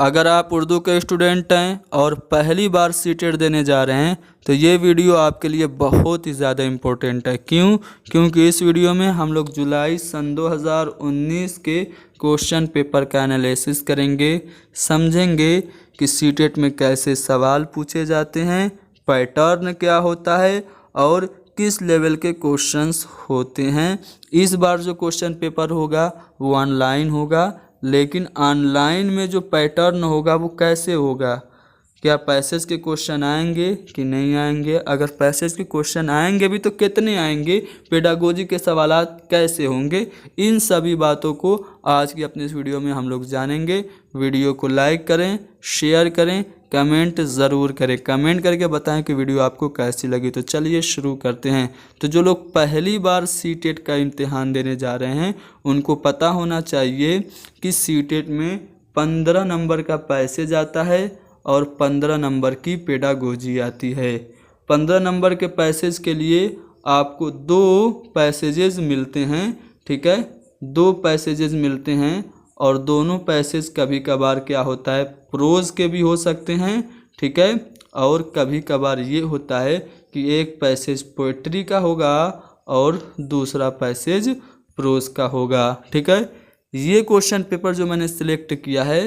अगर आप उर्दू के स्टूडेंट हैं और पहली बार सीटेट देने जा रहे हैं तो ये वीडियो आपके लिए बहुत ही ज़्यादा इम्पोर्टेंट है। क्योंकि इस वीडियो में हम लोग जुलाई सन 2019 के क्वेश्चन पेपर का एनालिसिस करेंगे, समझेंगे कि सीटेट में कैसे सवाल पूछे जाते हैं, पैटर्न क्या होता है और किस लेवल के क्वेश्चंस होते हैं। इस बार जो क्वेश्चन पेपर होगा वो ऑनलाइन होगा, लेकिन ऑनलाइन में जो पैटर्न होगा वो कैसे होगा, क्या पैसेज के क्वेश्चन आएंगे कि नहीं आएंगे, अगर पैसेज के क्वेश्चन आएंगे भी तो कितने आएंगे, पेडागोजी के सवालात कैसे होंगे, इन सभी बातों को आज की अपने इस वीडियो में हम लोग जानेंगे। वीडियो को लाइक करें, शेयर करें, कमेंट ज़रूर करें, कमेंट करके बताएं कि वीडियो आपको कैसी लगी। तो चलिए शुरू करते हैं। तो जो लोग पहली बार सीटेट का इम्तिहान देने जा रहे हैं उनको पता होना चाहिए कि सीटेट में 15 नंबर का पैसेज आता है और 15 नंबर की पेडागोजी आती है। 15 नंबर के पैसेज के लिए आपको 2 पैसेजेस मिलते हैं, ठीक है, 2 पैसेजेस मिलते हैं और दोनों पैसेज कभी कभार क्या होता है, प्रोज के भी हो सकते हैं, ठीक है, और कभी कभार ये होता है कि एक पैसेज पोएट्री का होगा और दूसरा पैसेज प्रोज का होगा, ठीक है। ये क्वेश्चन पेपर जो मैंने सिलेक्ट किया है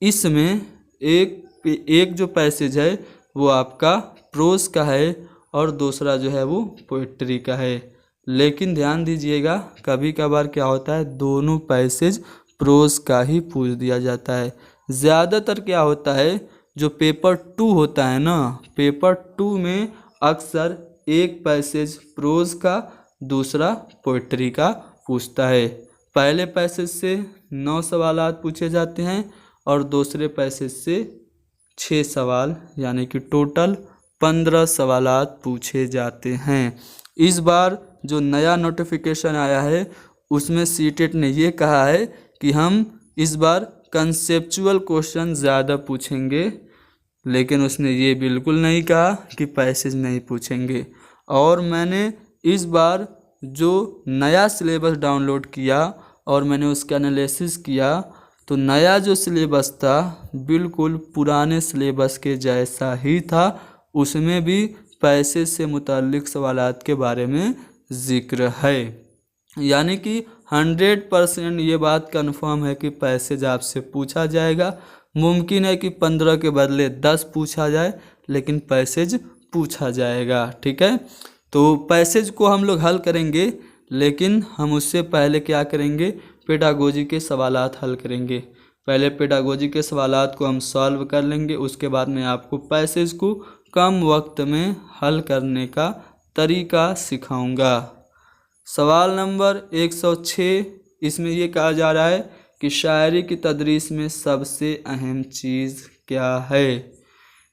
इसमें एक जो पैसेज है वो आपका प्रोज का है और दूसरा जो है वो पोएट्री का है। लेकिन ध्यान दीजिएगा कभी कभार क्या होता है दोनों पैसेज प्रोज का ही पूछ दिया जाता है। ज़्यादातर क्या होता है जो पेपर 2 होता है ना, पेपर 2 में अक्सर एक पैसेज प्रोज का दूसरा पोएट्री का पूछता है। पहले पैसेज से 9 सवालात पूछे जाते हैं और दूसरे पैसेज से 6 सवाल, यानी कि टोटल 15 सवालात पूछे जाते हैं। इस बार जो नया नोटिफिकेशन आया है उसमें सीटेट ने ये कहा है कि हम इस बार कंसेप्चुअल क्वेश्चन ज़्यादा पूछेंगे, लेकिन उसने ये बिल्कुल नहीं कहा कि पैसेज नहीं पूछेंगे। और मैंने इस बार जो नया सिलेबस डाउनलोड किया और मैंने उसका एनालिसिस किया तो नया जो सिलेबस था बिल्कुल पुराने सिलेबस के जैसा ही था, उसमें भी पैसेज से मुताल्लिक सवालात के बारे में जिक्र है। यानी कि 100% ये बात कंफर्म है कि पैसेज आपसे पूछा जाएगा। मुमकिन है कि 15 के बदले 10 पूछा जाए, लेकिन पैसेज पूछा जाएगा, ठीक है। तो पैसेज को हम लोग हल करेंगे, लेकिन हम उससे पहले क्या करेंगे, पेडागोजी के सवालात हल करेंगे। पहले पेडागोजी के सवालात को हम सॉल्व कर लेंगे, उसके बाद मैं आपको पैसेज को कम वक्त में हल करने का तरीका सिखाऊंगा। सवाल नंबर 106, इसमें ये कहा जा रहा है कि शायरी की तदरीस में सबसे अहम चीज़ क्या है।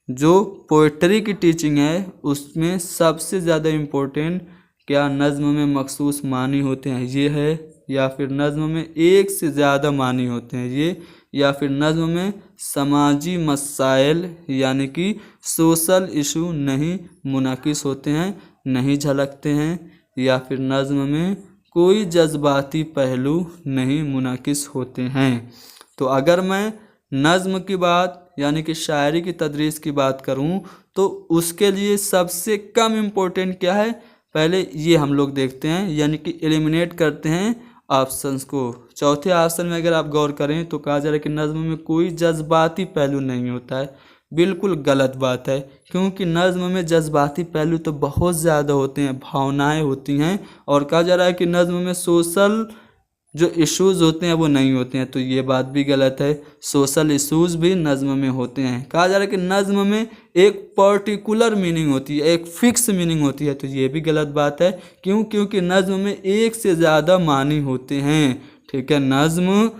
जो पोएट्री की टीचिंग है उसमें सबसे ज़्यादा इम्पोर्टेंट क्या नज़्म में मखसूस मानी होते हैं ये है, या फिर नज़्म में एक से ज़्यादा मानी होते हैं ये, या फिर नज़्म में समाजी मसाइल यानी कि सोशल इशू नहीं मुनाकिस होते हैं, नहीं झलकते हैं, या फिर नज़्म में कोई जज्बाती पहलू नहीं मुनाकिस होते हैं। तो अगर मैं नज़्म की बात यानी कि शायरी की तदरीस की बात करूं तो उसके लिए सबसे कम इम्पोर्टेंट क्या है, पहले ये हम लोग देखते हैं, यानी कि एलिमिनेट करते हैं ऑप्शंस को। चौथे ऑप्शन में अगर आप गौर करें तो कहा जा रहा है कि नज़्म में कोई जज्बाती पहलू नहीं होता है। बिल्कुल गलत बात है, क्योंकि नज़्म में जज्बाती पहलू तो बहुत ज़्यादा होते हैं, भावनाएं होती हैं, और कहा जा रहा है कि नज़्म में सोशल जो इश्यूज़ होते हैं वो नहीं होते हैं, तो ये बात भी गलत है। सोशल इश्यूज़ भी नज़्म में होते हैं। कहा जा रहा है कि नज़्म में एक पर्टिकुलर मीनिंग होती है, एक फिक्स मीनिंग होती है, तो ये भी गलत बात है। क्योंकि नज़्म में एक से ज़्यादा मानी होते हैं, ठीक है। नज़्म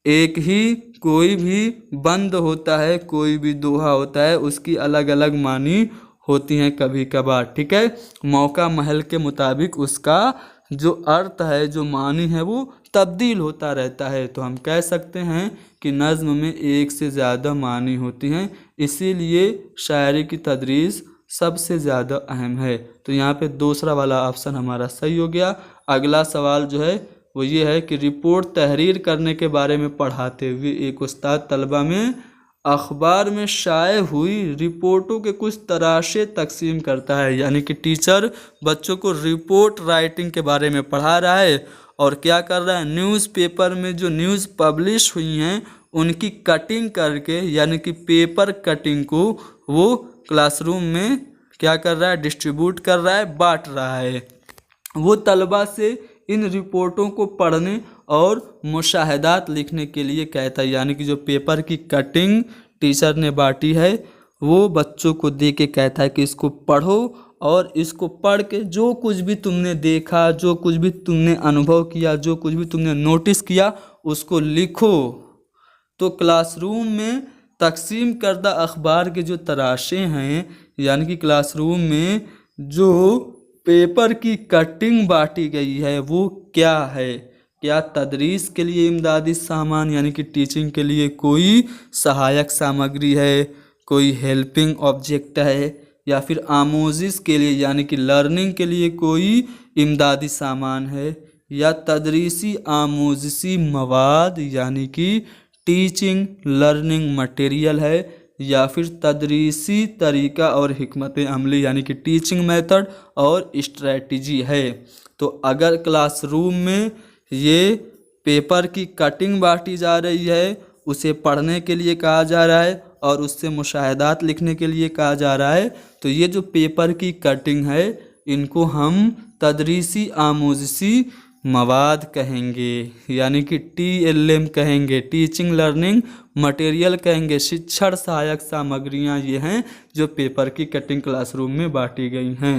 एक ही कोई भी बंद होता है, कोई भी दोहा होता है, उसकी अलग अलग मानी होती हैं कभी कभार, ठीक है। मौका महल के मुताबिक उसका जो अर्थ है, जो मानी है, वो तब्दील होता रहता है। तो हम कह सकते हैं कि नज़्म में एक से ज़्यादा मानी होती हैं, इसीलिए शायरी की तदरीस सबसे ज़्यादा अहम है। तो यहाँ पे दूसरा वाला ऑप्शन हमारा सही हो गया। अगला सवाल जो है वो ये है कि रिपोर्ट तहरीर करने के बारे में पढ़ाते हुए एक उस्ताद तलबा में अखबार में शाये हुई रिपोर्टों के कुछ तराशे तकसीम करता है। यानी कि टीचर बच्चों को रिपोर्ट राइटिंग के बारे में पढ़ा रहा है और क्या कर रहा है, न्यूज़पेपर में जो न्यूज़ पब्लिश हुई हैं उनकी कटिंग करके, यानी कि पेपर कटिंग को वो क्लासरूम में क्या कर रहा है, डिस्ट्रीब्यूट कर रहा है, बांट रहा है। वो तलबा से इन रिपोर्टों को पढ़ने और मुशाहिदात लिखने के लिए कहता है। यानी कि जो पेपर की कटिंग टीचर ने बांटी है वो बच्चों को दे के कहता है कि इसको पढ़ो और इसको पढ़ के जो कुछ भी तुमने देखा, जो कुछ भी तुमने अनुभव किया, जो कुछ भी तुमने नोटिस किया उसको लिखो। तो क्लासरूम में तकसीम करदा अखबार के जो तराशे हैं, यानी कि क्लासरूम में जो पेपर की कटिंग बांटी गई है वो क्या है, क्या तदरीस के लिए इमदादी सामान यानी कि टीचिंग के लिए कोई सहायक सामग्री है, कोई हेल्पिंग ऑब्जेक्ट है, या फिर आमोजिश के लिए यानी कि लर्निंग के लिए कोई इमदादी सामान है, या तदरीसी आमोजिशी मवाद यानी कि टीचिंग लर्निंग मटेरियल है, या फिर तदरीसी तरीका और हिकमत अमली यानी कि टीचिंग मेथड और स्ट्रेटजी है। तो अगर क्लासरूम में ये पेपर की कटिंग बांटी जा रही है, उसे पढ़ने के लिए कहा जा रहा है और उससे मुशाहिदात लिखने के लिए कहा जा रहा है, तो ये जो पेपर की कटिंग है इनको हम तदरीसी आमोजिशी मवाद कहेंगे, यानी कि TLM कहेंगे, टीचिंग लर्निंग मटेरियल कहेंगे। शिक्षण सहायक सामग्रियां ये हैं जो पेपर की कटिंग क्लासरूम में बांटी गई हैं।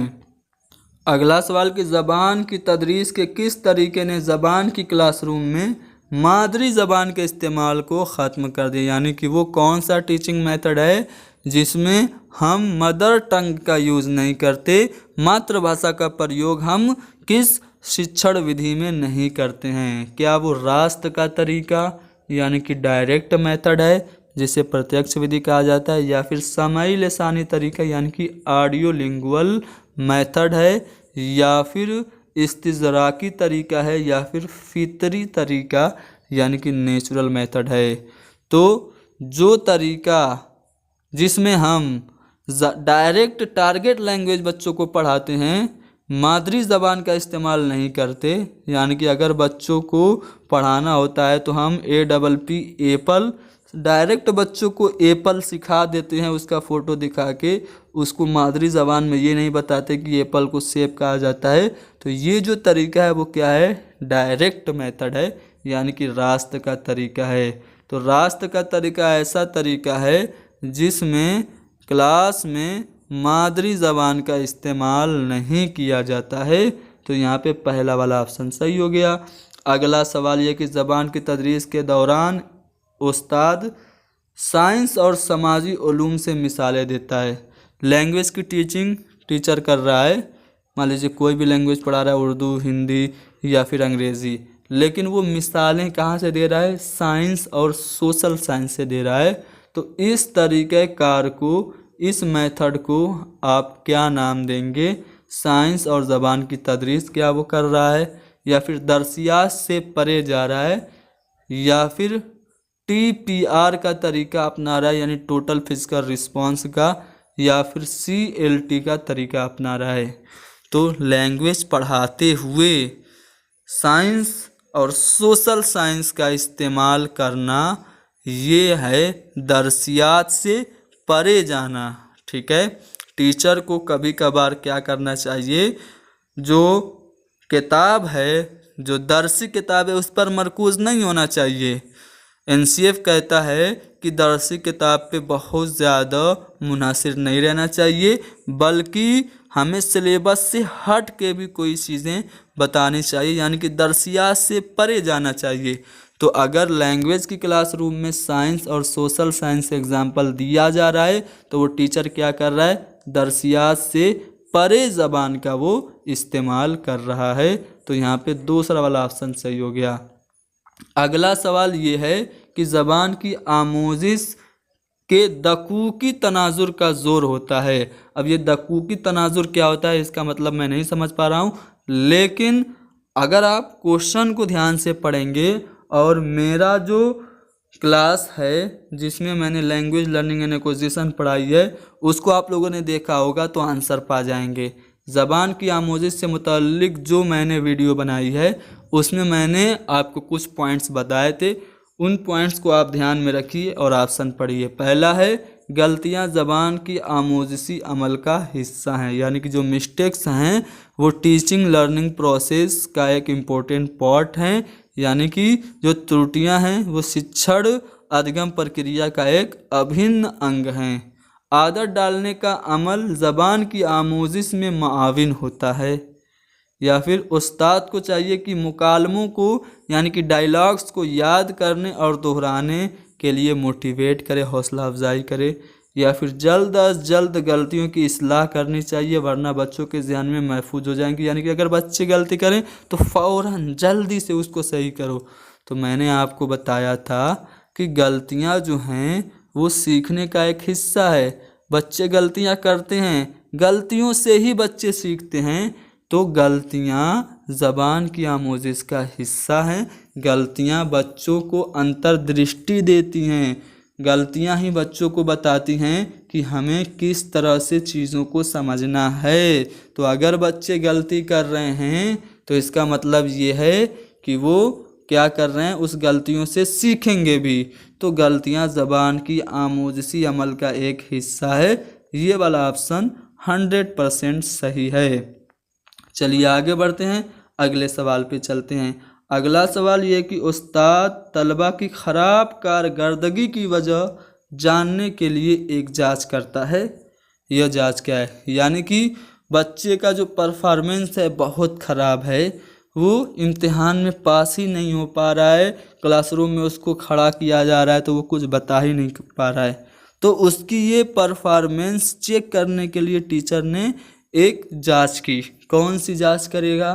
अगला सवाल कि ज़बान की तदरीस के किस तरीके ने ज़बान की क्लासरूम में मादरी ज़बान के इस्तेमाल को ख़त्म कर दिया, यानी कि वो कौन सा टीचिंग मेथड है जिसमें हम मदर टंग का यूज़ नहीं करते, मातृभाषा का प्रयोग हम किस शिक्षण विधि में नहीं करते हैं। क्या वो रास्त का तरीका यानी कि डायरेक्ट मेथड है जिसे प्रत्यक्ष विधि कहा जाता है, या फिर समाई लसानी तरीका यानी कि ऑडियो लिंगुअल मेथड है, या फिर इस्तिज़राकी तरीका है, या फिर फितरी तरीका यानी कि नेचुरल मेथड है। तो जो तरीका जिसमें हम डायरेक्ट टारगेट लैंग्वेज बच्चों को पढ़ाते हैं, मादरी ज़बान का इस्तेमाल नहीं करते, यानी कि अगर बच्चों को पढ़ाना होता है तो हम APP एप्पल डायरेक्ट बच्चों को एप्पल सिखा देते हैं, उसका फ़ोटो दिखा के उसको मादरी ज़बान में ये नहीं बताते कि एप्पल को सेब कहा जाता है। तो ये जो तरीका है वो क्या है, डायरेक्ट मेथड है, यानी कि रास्त का तरीका है। तो रास्त का तरीका ऐसा तरीका है जिसमें क्लास में मादरी ज़बान का इस्तेमाल नहीं किया जाता है। तो यहाँ पे पहला वाला ऑप्शन सही हो गया। अगला सवाल ये कि ज़बान की तदरीस के दौरान उस्ताद साइंस और समाजी उलूम से मिसालें देता है। लैंग्वेज की टीचिंग टीचर कर रहा है, मान लीजिए कोई भी लैंग्वेज पढ़ा रहा है, उर्दू, हिंदी या फिर अंग्रेज़ी, लेकिन वो मिसालें कहाँ से दे रहा है, साइंस और सोशल साइंस से दे रहा है। तो इस तरीक़े कार को, इस मेथड को आप क्या नाम देंगे, साइंस और ज़बान की तदरीस क्या वो कर रहा है, या फिर दरसियात से परे जा रहा है, या फिर TPR का तरीका अपना रहा है यानी टोटल फिजिकल रिस्पॉन्स का, या फिर CLT का तरीका अपना रहा है। तो लैंग्वेज पढ़ाते हुए साइंस और सोशल साइंस का इस्तेमाल करना ये है दरसियात से परे जाना। ठीक है, टीचर को कभी कभार क्या करना चाहिए, जो किताब है, जो दरसी किताब है उस पर मरकूज़ नहीं होना चाहिए। NCF कहता है कि दरसी किताब पे बहुत ज़्यादा मुनासिर नहीं रहना चाहिए, बल्कि हमें सिलेबस से हट के भी कोई चीज़ें बतानी चाहिए, यानी कि दरसियात से परे जाना चाहिए। तो अगर लैंग्वेज की क्लासरूम में साइंस और सोशल साइंस एग्जाम्पल दिया जा रहा है तो वो टीचर क्या कर रहा है, दरसियात से परे ज़बान का वो इस्तेमाल कर रहा है। तो यहाँ पे दूसरा वाला ऑप्शन सही हो गया। अगला सवाल ये है कि ज़बान की आमोजिश के दक़ूक़ी तनाजुर का ज़ोर होता है। अब ये दक़ूक़ी तनाजुर क्या होता है इसका मतलब मैं नहीं समझ पा रहा हूँ, लेकिन अगर आप क्वेश्चन को ध्यान से पढ़ेंगे और मेरा जो क्लास है जिसमें मैंने लैंग्वेज लर्निंग एंड एक्विजिशन पढ़ाई है, उसको आप लोगों ने देखा होगा तो आंसर पा जाएंगे। ज़बान की आमोजिश से मुताल्लिक जो मैंने वीडियो बनाई है उसमें मैंने आपको कुछ पॉइंट्स बताए थे, उन पॉइंट्स को आप ध्यान में रखिए और ऑप्शन पढ़िए। पहला है गलतियां ज़बान की आमोजिशी अमल का हिस्सा हैं, यानी कि जो मिस्टेक्स हैं वो टीचिंग लर्निंग प्रोसेस का एक इम्पोर्टेंट पार्ट हैं, यानी कि जो त्रुटियां हैं वो शिक्षण अधिगम प्रक्रिया का एक अभिन्न अंग हैं। आदत डालने का अमल ज़बान की आमोजिश में मुआविन होता है। या फिर उस्ताद को चाहिए कि मुकालमों को यानी कि डायलॉग्स को याद करने और दोहराने के लिए मोटिवेट करे, हौसला अफजाई करे। या फिर जल्द अज जल्द गलतियों की इस्लाह करनी चाहिए, वरना बच्चों के ध्यान में महफूज हो जाएंगी। यानी कि अगर बच्चे गलती करें तो फ़ौरन जल्दी से उसको सही करो। तो मैंने आपको बताया था कि गलतियां जो हैं वो सीखने का एक हिस्सा है। बच्चे गलतियां करते हैं, गलतियों से ही बच्चे सीखते हैं। तो गलतियां ज़बान की आमोजिश का हिस्सा हैं। गलतियां बच्चों को अंतर्दृष्टि देती हैं, गलतियां ही बच्चों को बताती हैं कि हमें किस तरह से चीज़ों को समझना है। तो अगर बच्चे गलती कर रहे हैं तो इसका मतलब ये है कि वो क्या कर रहे हैं, उस गलतियों से सीखेंगे भी। तो गलतियां ज़बान की आमोजिशी अमल का एक हिस्सा है। ये वाला ऑप्शन 100% सही है। चलिए आगे बढ़ते हैं, अगले सवाल पे चलते हैं। अगला सवाल ये कि उस्ताद तलबा की ख़राब कारकर्दगी की वजह जानने के लिए एक जांच करता है। यह जांच क्या है? यानी कि बच्चे का जो परफॉर्मेंस है बहुत ख़राब है, वो इम्तिहान में पास ही नहीं हो पा रहा है, क्लासरूम में उसको खड़ा किया जा रहा है तो वो कुछ बता ही नहीं पा रहा है। तो उसकी ये परफॉर्मेंस चेक करने के लिए टीचर ने एक जांच की। कौन सी जांच करेगा?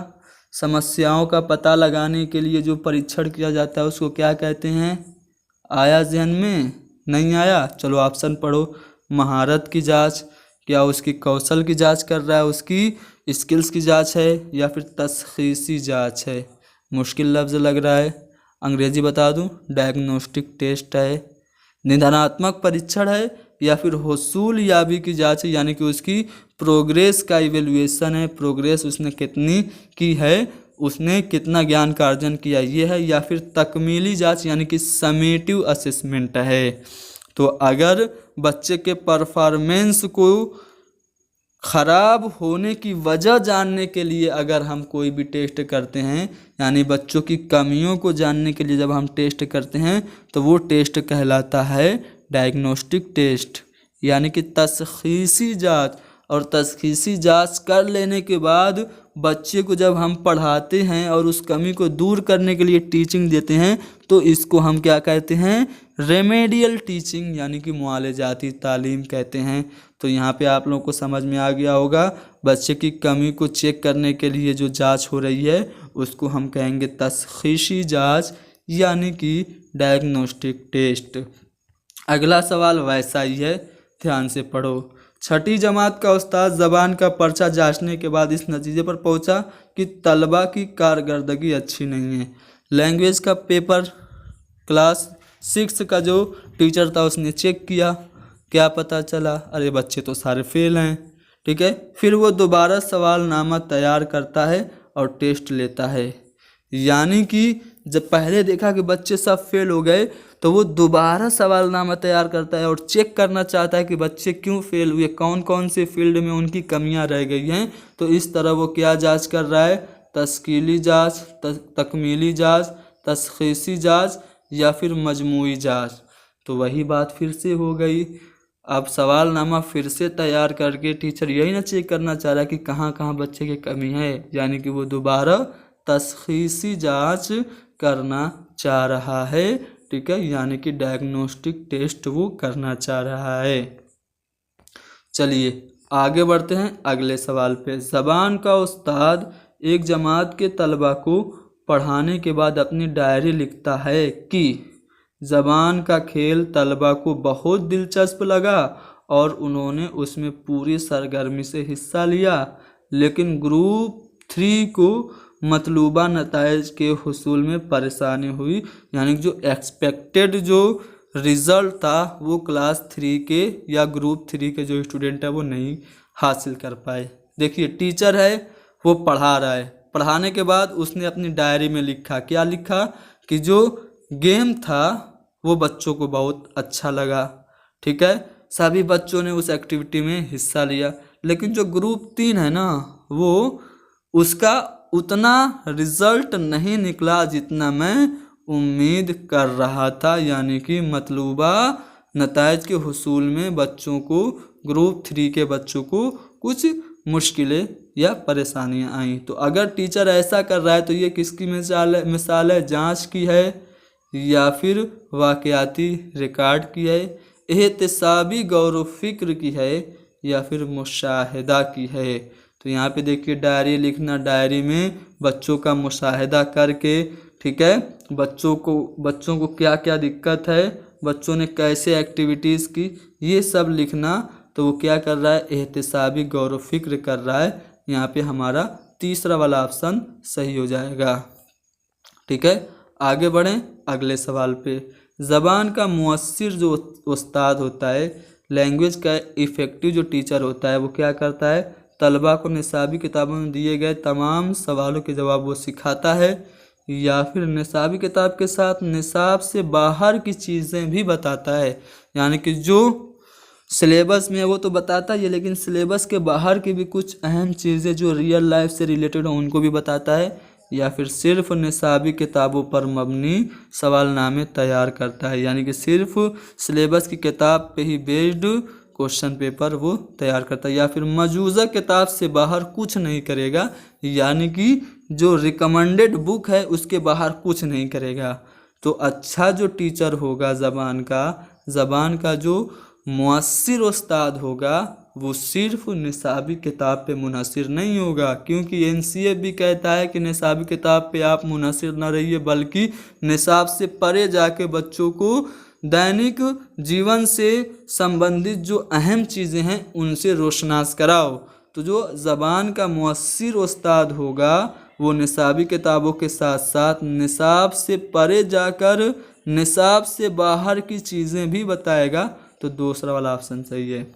समस्याओं का पता लगाने के लिए जो परीक्षण किया जाता है उसको क्या कहते हैं? आया ज़हन में? नहीं आया? चलो ऑप्शन पढ़ो। महारत की जांच, क्या उसकी कौशल की जांच कर रहा है, उसकी स्किल्स की जांच है, या फिर तशखीसी जांच है? मुश्किल लफ्ज़ लग रहा है, अंग्रेजी बता दूं, डायग्नोस्टिक टेस्ट है, निदानात्मक परीक्षण है, या फिर हुसूल याबी की जांच है, यानी कि उसकी प्रोग्रेस का इवेल्युएशन है, प्रोग्रेस उसने कितनी की है, उसने कितना ज्ञान का अर्जन किया ये है, या फिर तकमीली जांच यानी कि समेटिव असेसमेंट है। तो अगर बच्चे के परफॉर्मेंस को ख़राब होने की वजह जानने के लिए अगर हम कोई भी टेस्ट करते हैं, यानी बच्चों की कमियों को जानने के लिए जब हम टेस्ट करते हैं तो वो टेस्ट कहलाता है डायग्नोस्टिक टेस्ट, यानी कि तशखीसी जांच। और तशखीसी जांच कर लेने के बाद बच्चे को जब हम पढ़ाते हैं और उस कमी को दूर करने के लिए टीचिंग देते हैं तो इसको हम क्या कहते हैं? रेमेडियल टीचिंग यानी कि मुआलजाती तालीम कहते हैं। तो यहाँ पे आप लोगों को समझ में आ गया होगा, बच्चे की कमी को चेक करने के लिए जो जांच हो रही है उसको हम कहेंगे तशखीसी जांच यानी कि डायग्नोस्टिक टेस्ट। अगला सवाल वैसा ही है, ध्यान से पढ़ो। छठी जमात का उस्ताद ज़बान का पर्चा जांचने के बाद इस नतीजे पर पहुंचा कि तलबा की कारकर्दगी अच्छी नहीं है। लैंग्वेज का पेपर क्लास 6 का जो टीचर था उसने चेक किया, क्या पता चला? अरे बच्चे तो सारे फेल हैं। ठीक है, फिर वो दोबारा सवालनामा तैयार करता है और टेस्ट लेता है। यानी कि जब पहले देखा कि बच्चे सब फेल हो गए तो वो दोबारा सवालनामा तैयार करता है और चेक करना चाहता है कि बच्चे क्यों फेल हुए, कौन कौन से फील्ड में उनकी कमियां रह गई हैं। तो इस तरह वो क्या जांच कर रहा है? तस्कीली जांच, तकमीली जांच, तशखीसी जांच या फिर मजमूई जांच। तो वही बात फिर से हो गई। अब सवालनामा फिर से तैयार करके टीचर यही ना चेक करना चाह रहा है कि कहाँ कहाँ बच्चे की कमी है, यानी कि वो दोबारा तशखीसी जांच करना चाह रहा है। ठीक है, यानी कि डायग्नोस्टिक टेस्ट वो करना चाह रहा है। चलिए आगे बढ़ते हैं अगले सवाल पे। ज़बान का उस्ताद एक जमात के तलबा को पढ़ाने के बाद अपनी डायरी लिखता है कि ज़बान का खेल तलबा को बहुत दिलचस्प लगा और उन्होंने उसमें पूरी सरगर्मी से हिस्सा लिया, लेकिन ग्रुप 3 को मतलूबा नताइज के हुसूल में परेशानी हुई, यानी कि जो एक्सपेक्टेड जो रिज़ल्ट था वो क्लास 3 के या ग्रुप 3 के जो स्टूडेंट है वो नहीं हासिल कर पाए। देखिए टीचर है वो पढ़ा रहा है, पढ़ाने के बाद उसने अपनी डायरी में लिखा, क्या लिखा कि जो गेम था वो बच्चों को बहुत अच्छा लगा, ठीक है, सभी बच्चों ने उस एक्टिविटी में हिस्सा लिया। लेकिन जो ग्रुप 3 है ना वो उसका उतना रिजल्ट नहीं निकला जितना मैं उम्मीद कर रहा था, यानी कि मतलूबा नताइज के हुसूल में बच्चों को, ग्रुप 3 के बच्चों को कुछ मुश्किलें या परेशानियां आई। तो अगर टीचर ऐसा कर रहा है तो ये किसकी मिसाल है? जांच की है या फिर वाक़याती रिकॉर्ड की है, एहतिसाबी गौर व फिक्र की है या फिर मुशाहिदा की है। तो यहाँ पे देखिए डायरी लिखना, डायरी में बच्चों का मुशाहिदा करके, ठीक है, बच्चों को क्या क्या दिक्कत है, बच्चों ने कैसे एक्टिविटीज़ की, ये सब लिखना। तो वो क्या कर रहा है? एहतिसाबी गौर व फिक्र कर रहा है। यहाँ पे हमारा तीसरा वाला ऑप्शन सही हो जाएगा, ठीक है। आगे बढ़ें अगले सवाल पे। ज़बान का मुअस्सिर जो उस्ताद होता है, लैंग्वेज का इफ़ेक्टिव जो टीचर होता है, वो क्या करता है? तलबा को निसाबी किताबों में दिए गए तमाम सवालों के जवाब वो सिखाता है, या फिर निसाबी किताब के साथ निसाब से बाहर की चीज़ें भी बताता है। यानी कि जो सिलेबस में वो तो बताता ही है, लेकिन सिलेबस के बाहर की भी कुछ अहम चीज़ें जो रियल लाइफ से रिलेटेड हो उनको भी बताता है, या फिर सिर्फ निसाबी किताबों पर मबनी सवालनामे तैयार करता है। यानी कि सिर्फ सिलेबस की किताब पे ही बेस्ड क्वेश्चन पेपर वो तैयार करता है, या फिर मौजूदा किताब से बाहर कुछ नहीं करेगा, यानी कि जो रिकमेंडेड बुक है उसके बाहर कुछ नहीं करेगा। तो अच्छा जो टीचर होगा ज़बान का जो मुअस्सिर उस्ताद होगा वो सिर्फ निसाबी किताब पे मुनहसिर नहीं होगा, क्योंकि एनसीए भी कहता है कि निसाबी किताब पे आप मुनहसिर न रहिए, बल्कि निसाब से परे जाके बच्चों को दैनिक जीवन से संबंधित जो अहम चीज़ें हैं उनसे रोशनास कराओ। तो जो ज़बान का मुअस्सिर उस्ताद होगा वो निसाबी किताबों के साथ साथ निसाब से परे जाकर निसाब से बाहर की चीज़ें भी बताएगा। तो दूसरा वाला ऑप्शन सही है।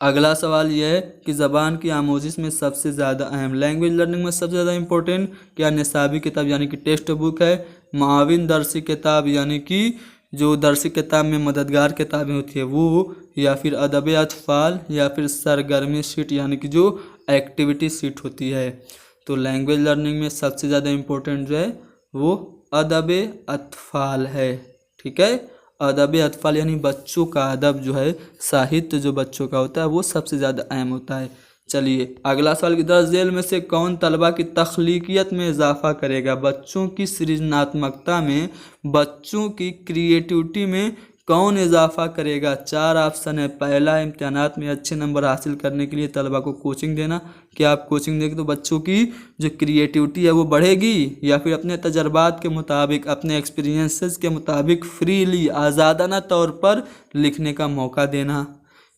अगला सवाल यह है कि ज़बान की आमोजिश में सबसे ज़्यादा अहम, लैंग्वेज लर्निंग में सबसे ज़्यादा इंपॉर्टेंट क्या निसाबी किताब यानी कि टेक्स्ट बुक है, माविन दरसी किताब यानी कि जो दरसी किताब में मददगार किताबें होती है वो, या फिर अदब अतफाल, या फिर सरगर्मी शीट यानी कि जो एक्टिविटी शीट होती है। तो लैंग्वेज लर्निंग में सबसे ज़्यादा इम्पोर्टेंट जो है वो अदब अतफाल है, ठीक है। अदब अतफाल यानी बच्चों का अदब जो है, साहित्य जो बच्चों का होता है वो सबसे ज़्यादा अहम होता है। चलिए अगला सवाल की दर्ज झेल में से कौन तलबा की तख्लीकियत में इजाफा करेगा? बच्चों की सृजनात्मकता में, बच्चों की क्रिएटिविटी में कौन इजाफा करेगा? 4 ऑप्शन है। पहला, इम्तिहानात में अच्छे नंबर हासिल करने के लिए तलबा को कोचिंग देना। क्या आप कोचिंग देंगे तो बच्चों की जो क्रिएटिविटी है वो बढ़ेगी, या फिर अपने तजर्बात के मुताबिक, अपने एक्सपीरियंसेस के मुताबिक फ्रीली आज़ादाना तौर पर लिखने का मौका देना,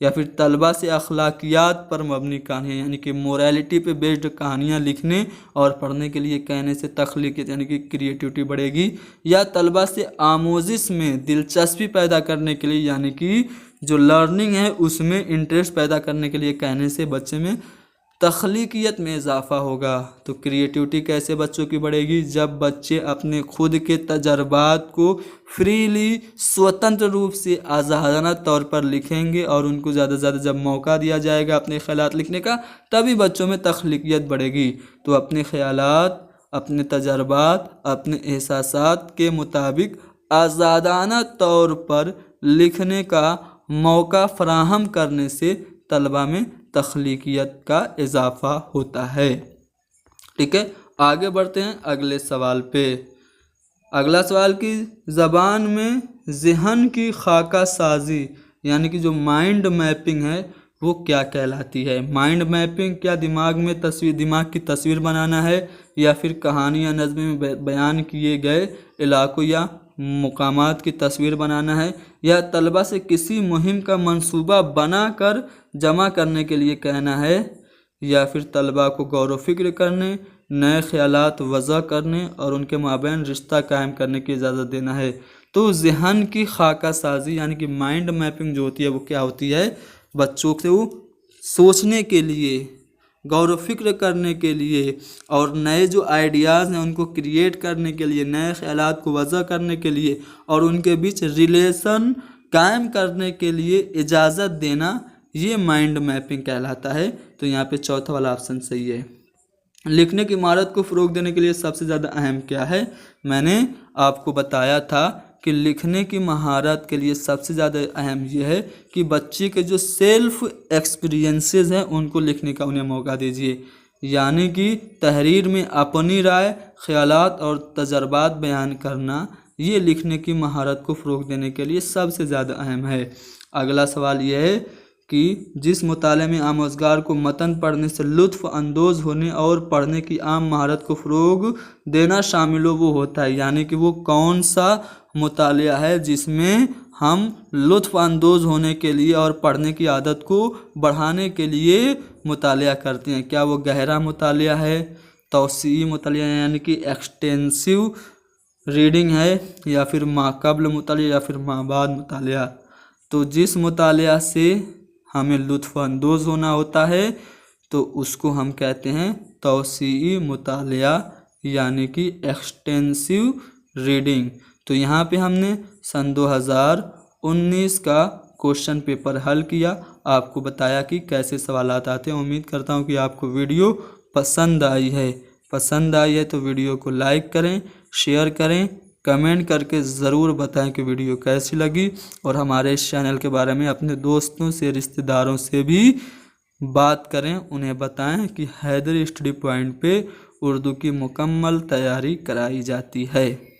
या फिर तलबा से अखलाकियात पर मबनी कहानियाँ यानी कि मोरालिटी पे बेस्ड कहानियाँ लिखने और पढ़ने के लिए कहने से तख्लीकियत यानी कि क्रिएटिविटी बढ़ेगी, या तलबा से आमोजिश में दिलचस्पी पैदा करने के लिए यानी कि जो लर्निंग है उसमें इंटरेस्ट पैदा करने के लिए कहने से बच्चे में तख्लीकियत में इजाफा होगा। तो क्रिएटिविटी कैसे बच्चों की बढ़ेगी? जब बच्चे अपने खुद के तजर्बात को फ्रीली, स्वतंत्र रूप से आज़ादाना तौर पर लिखेंगे और उनको ज़्यादा से ज़्यादा जब मौका दिया जाएगा अपने ख़यालात लिखने का, तभी बच्चों में तख्लीकियत बढ़ेगी। तो अपने ख़यालात, अपने तजर्बात, अपने एहसासात के मुताबिक आज़ादाना तौर पर लिखने का मौका फराहम करने से तलबा में तख्लीकियत का इजाफा होता है, ठीक है। आगे बढ़ते हैं अगले सवाल पे। अगला सवाल की ज़बान में ज़हन की खाका साजी यानी कि जो माइंड मैपिंग है वो क्या कहलाती है? माइंड मैपिंग क्या दिमाग की तस्वीर बनाना है, या फिर कहानी या नज़्म में बयान किए गए इलाकों या मुकामात की तस्वीर बनाना है, या तलबा से किसी मुहिम का मंसूबा बनाकर जमा करने के लिए कहना है, या फिर तलबा को गौर व फिक्र करने, नए ख्यालात वज़ा करने और उनके माबैन रिश्ता कायम करने की इजाज़त देना है। तो ज़हन की खाका साजी यानी कि माइंड मैपिंग जो होती है वो क्या होती है, बच्चों को सोचने के लिए, गौर फिक्र करने के लिए और नए जो आइडियाज़ हैं उनको क्रिएट करने के लिए, नए ख्यालात को वज़ा करने के लिए और उनके बीच रिलेशन कायम करने के लिए इजाज़त देना, ये माइंड मैपिंग कहलाता है। तो यहाँ पे चौथा वाला ऑप्शन सही है। लिखने की महारत को फ़रोग देने के लिए सबसे ज़्यादा अहम क्या है, मैंने आपको बताया था कि लिखने की महारत के लिए सबसे ज़्यादा अहम यह है कि बच्चे के जो सेल्फ एक्सपीरियंसेस हैं उनको लिखने का उन्हें मौका दीजिए, यानी कि तहरीर में अपनी राय, ख्यालात और तजर्बात बयान करना, ये लिखने की महारत को फ़रोग देने के लिए सबसे ज़्यादा अहम है। अगला सवाल यह है कि जिस मुताले में आमोज़गार को मतन पढ़ने से लुत्फ़ अंदोज़ होने और पढ़ने की आम महारत को फ़रोग देना शामिल हो वो होता है, यानी कि वो कौन सा मुतालिया है जिसमें हम लुत्फ़ अंदोज़ होने के लिए और पढ़ने की आदत को बढ़ाने के लिए मुतालिया करते हैं। क्या वो गहरा मुतालिया है, तौसीई मुतालिया यानी कि एक्सटेंसिव रीडिंग है, या फिर माक़ब्ल मुतालिया या फिर माबाद मुतालिया। तो जिस मुतालिया से हमें लुत्फ़ अंदोज़ होना होता है तो उसको हम कहते हैं तौसीई मुतालिया यानी कि एक्सटेंसिव रीडिंग। तो यहाँ पे हमने सन 2019 का क्वेश्चन पेपर हल किया, आपको बताया कि कैसे सवालात आते हैं। उम्मीद करता हूँ कि आपको वीडियो पसंद आई है। पसंद आई है तो वीडियो को लाइक करें, शेयर करें, कमेंट करके ज़रूर बताएं कि वीडियो कैसी लगी और हमारे इस चैनल के बारे में अपने दोस्तों से, रिश्तेदारों से भी बात करें, उन्हें बताएं कि हैदरी स्टडी पॉइंट पे उर्दू की मुकम्मल तैयारी कराई जाती है।